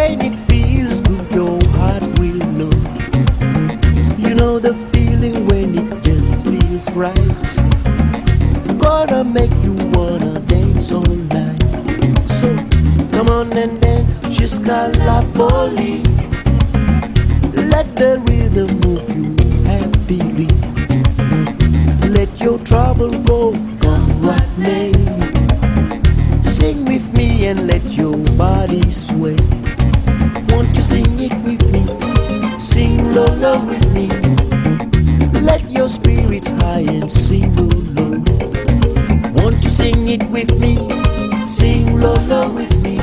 When it feels good, your heart will know. You know the feeling when it just feels right. Gonna make you wanna dance all night. So come on and dance jusqu'à la folie. Let the rhythm move you happily. Let your trouble go, come what may. Sing with me and let your body sway. Won't you sing it with me? Sing low, low with me. Let your spirit high and sing low, low. Won't you sing it with me? Sing low, low with me.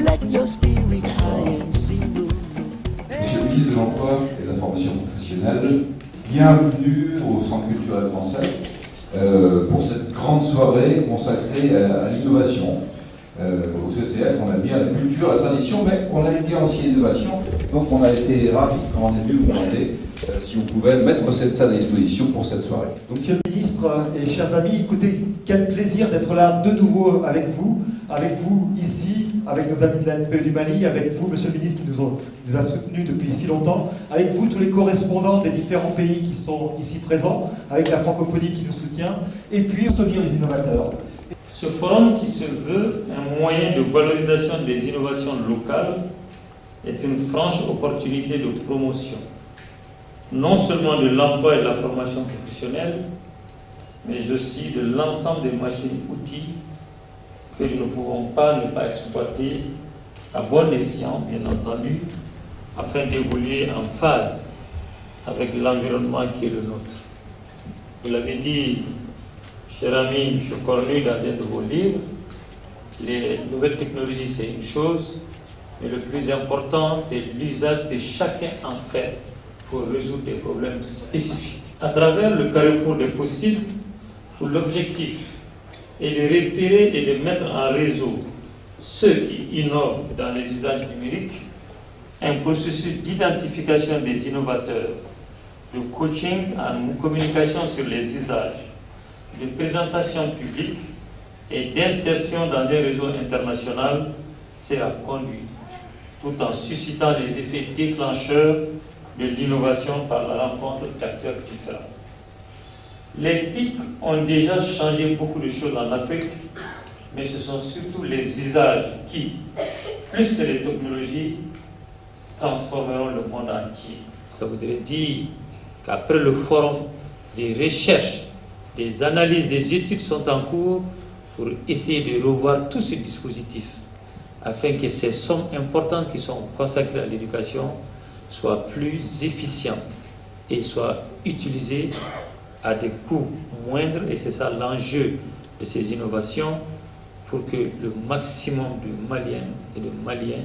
Let your spirit high and sing low, low. Monsieur le ministre de l'Emploi et de la formation professionnelle, bienvenue au Centre culturel français pour cette grande soirée consacrée à l'innovation. Au CCF, on a bien la culture, la tradition, mais on aime bien aussi l'innovation. Donc on a été ravis quand on est venu vous demander si on pouvait mettre cette salle à disposition pour cette soirée. Donc, Monsieur le ministre et chers amis, écoutez, quel plaisir d'être là de nouveau avec vous ici, avec nos amis de l'ANPE du Mali, avec vous, Monsieur le ministre, qui nous a soutenus depuis si longtemps, avec vous, tous les correspondants des différents pays qui sont ici présents, avec la francophonie qui nous soutient, et puis soutenir les innovateurs. Ce forum qui se veut un moyen de valorisation des innovations locales est une franche opportunité de promotion, non seulement de l'emploi et de la formation professionnelle, mais aussi de l'ensemble des machines-outils que nous ne pouvons pas ne pas exploiter à bon escient, bien entendu, afin d'évoluer en phase avec l'environnement qui est le nôtre. Vous l'avez dit, cher ami M. Cornu, dans un de vos livres, les nouvelles technologies c'est une chose, mais le plus important c'est l'usage que chacun en fait pour résoudre des problèmes spécifiques. À travers le carrefour des possibles, où l'objectif est de repérer et de mettre en réseau ceux qui innovent dans les usages numériques, un processus d'identification des innovateurs, de coaching en communication sur les usages, de présentation publique et d'insertion dans un réseau international sera conduit, tout en suscitant les effets déclencheurs de l'innovation par la rencontre d'acteurs différents. Les TIC ont déjà changé beaucoup de choses en Afrique, mais ce sont surtout les usages qui, plus que les technologies, transformeront le monde entier. Ça voudrait dire qu'après le forum, des recherches, des analyses, des études sont en cours pour essayer de revoir tout ce dispositif afin que ces sommes importantes qui sont consacrées à l'éducation soient plus efficientes et soient utilisées à des coûts moindres, et c'est ça l'enjeu de ces innovations, pour que le maximum de Maliennes et de Maliens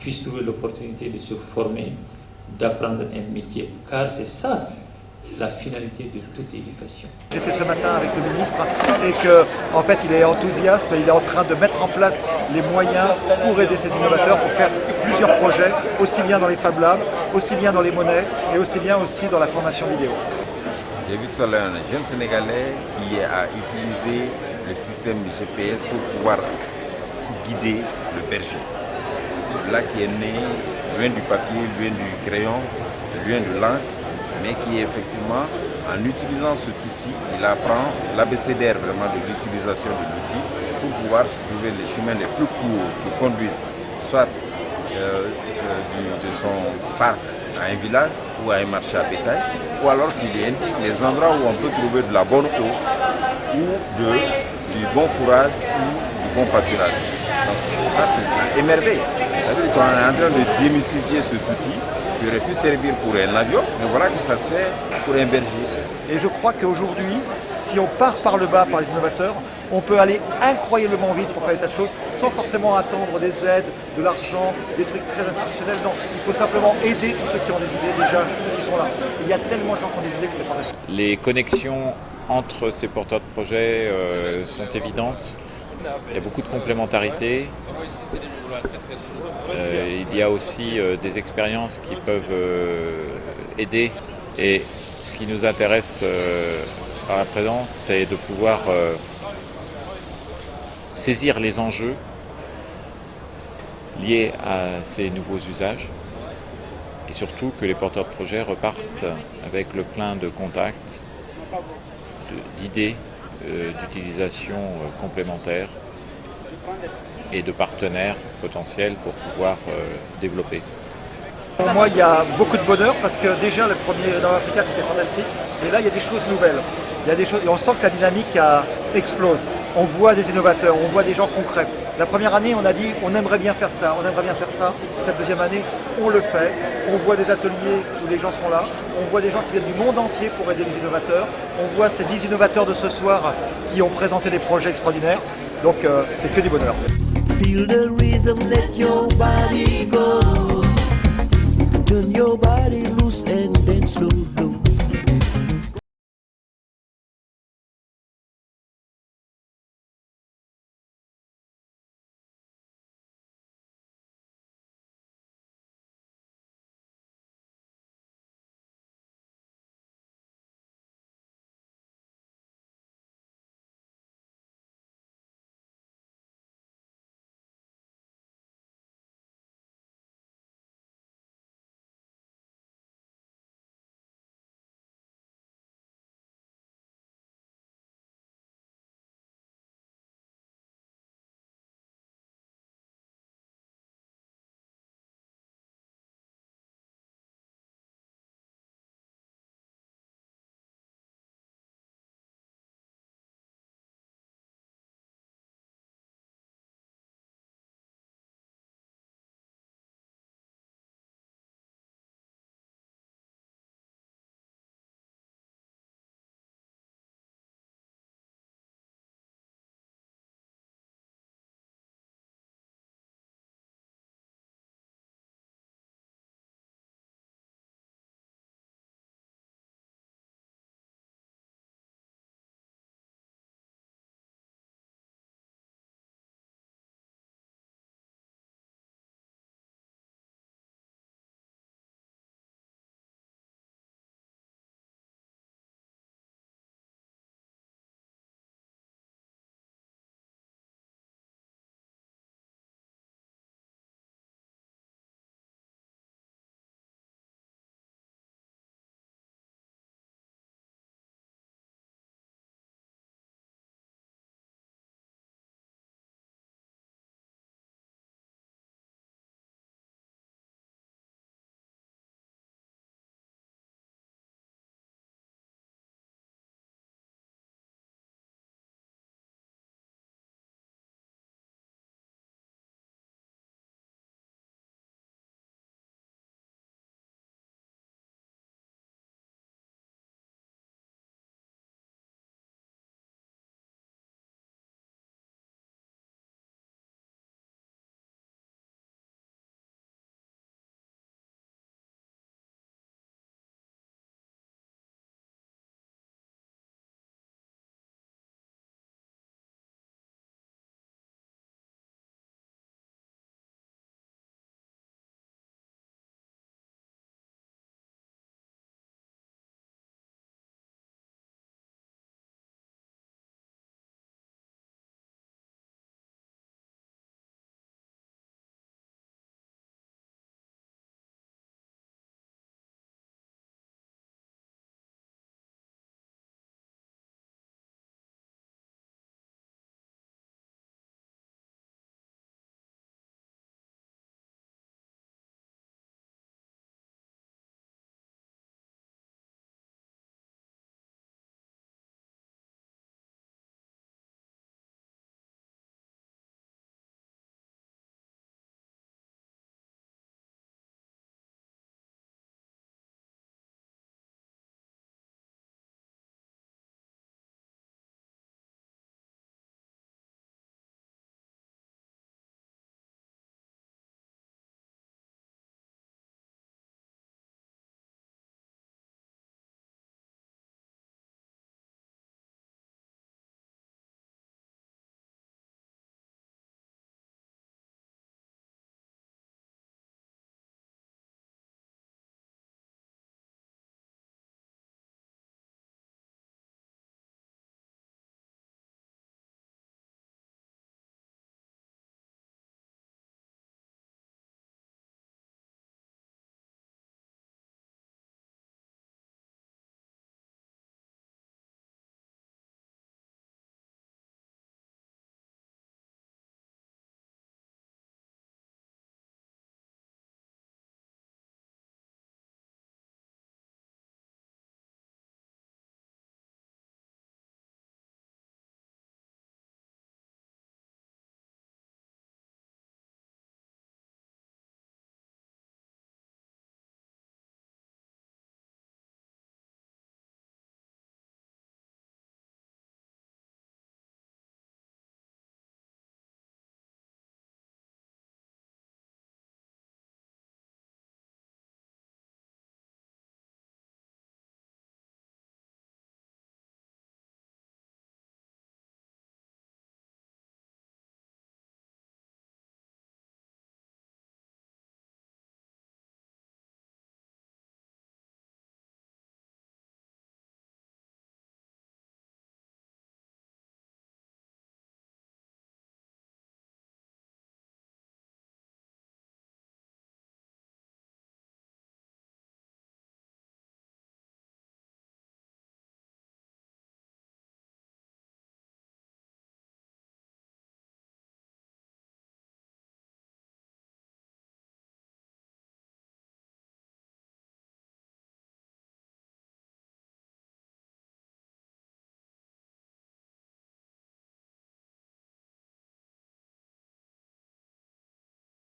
puissent trouver l'opportunité de se former, d'apprendre un métier, car c'est ça la finalité de toute éducation. J'étais ce matin avec le ministre et qu'en fait il est enthousiaste, il est en train de mettre en place les moyens pour aider ces innovateurs, pour faire plusieurs projets, aussi bien dans les Fab Labs, aussi bien dans les monnaies et aussi bien aussi dans la formation vidéo. J'ai vu tout à l'heure un jeune Sénégalais qui a utilisé le système de GPS pour pouvoir guider le berger. Celui-là qui est né loin du papier, loin du crayon, loin de l'encre, mais qui effectivement, en utilisant cet outil, il apprend l'abécédaire vraiment de l'utilisation de l'outil pour pouvoir se trouver les chemins les plus courts qui conduisent soit de son parc à un village ou à un marché à bétail, ou alors qu'il indique les endroits où on peut trouver de la bonne eau ou du bon fourrage ou du bon pâturage. Donc ça, c'est émerveille. C'est-à-dire qu'on est en train de démystifier cet outil qui aurait pu servir pour un avion, mais voilà que ça sert pour un berger. Et je crois qu'aujourd'hui, si on part par le bas, par les innovateurs, on peut aller incroyablement vite pour faire des tas de choses sans forcément attendre des aides, de l'argent, des trucs très institutionnels. Non, il faut simplement aider tous ceux qui ont des idées déjà, ceux qui sont là. Et il y a tellement de gens qui ont des idées que c'est fantastique. Les connexions entre ces porteurs de projets sont évidentes. Il y a beaucoup de complémentarité. Il y a aussi des expériences qui peuvent aider. Et ce qui nous intéresse à présent, c'est de pouvoir saisir les enjeux liées à ces nouveaux usages et surtout que les porteurs de projets repartent avec le plein de contacts, d'idées d'utilisation complémentaires et de partenaires potentiels pour pouvoir développer. Pour moi, il y a beaucoup de bonheur parce que déjà le premier dans l'Africa c'était fantastique et là il y a des choses nouvelles. Il y a des choses et on sent que la dynamique explose. On voit des innovateurs, on voit des gens concrets. La première année, on a dit on aimerait bien faire ça, on aimerait bien faire ça. Cette deuxième année, on le fait. On voit des ateliers où les gens sont là. On voit des gens qui viennent du monde entier pour aider les innovateurs. On voit ces 10 innovateurs de ce soir qui ont présenté des projets extraordinaires. Donc c'est que du bonheur. Feel the rhythm, let your body go. Turn your body loose and dance slow, low.